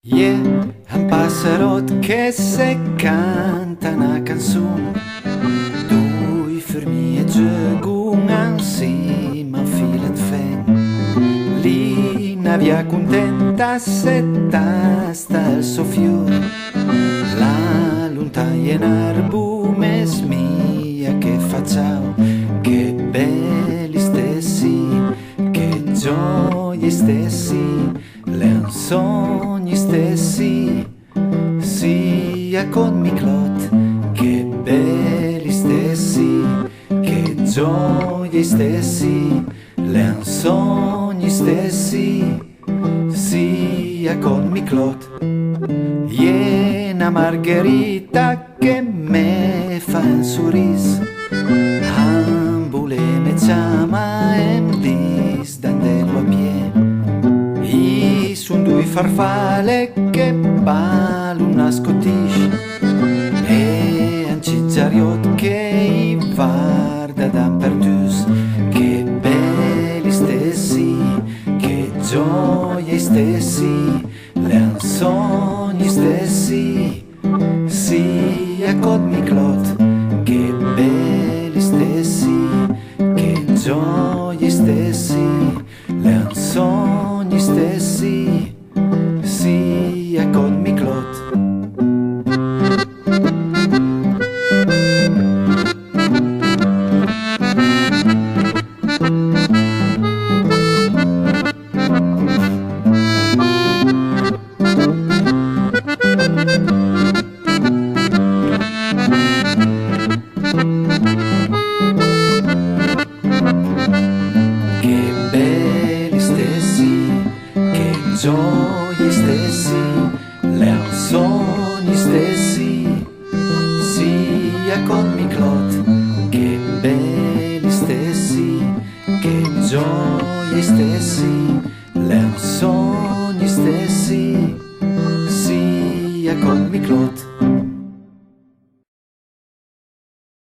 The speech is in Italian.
Yeah, un passerot che se canta una canzone, due formiche giocano insieme a fila di fen. Lì una via contenta se tasta il suo fiore, la lontana in arbume mia che facciamo, che belli stessi, che gioie stessi, le sogni stessi, sia con Miclot, che belli stessi, che gioie stessi, le sogni stessi, sia con Miclot. Una margherita che me fa un sorriso, ambule me chiama e mi dis d'andello a piedi. Son due farfalle che balano una scottisce e un cicciariot che guarda dappertus. Che belli stessi, che gioie stessi, le sogni stessi, sia con Miclot. Che belli stessi, che gioie stessi, le sogni stessi, sia con Miclot. Che belli stessi, che gioie stessi, le sogni stessi, sia con Miclot. Che belli stessi, che gioie stessi, le sogni stessi, sia con Miclot.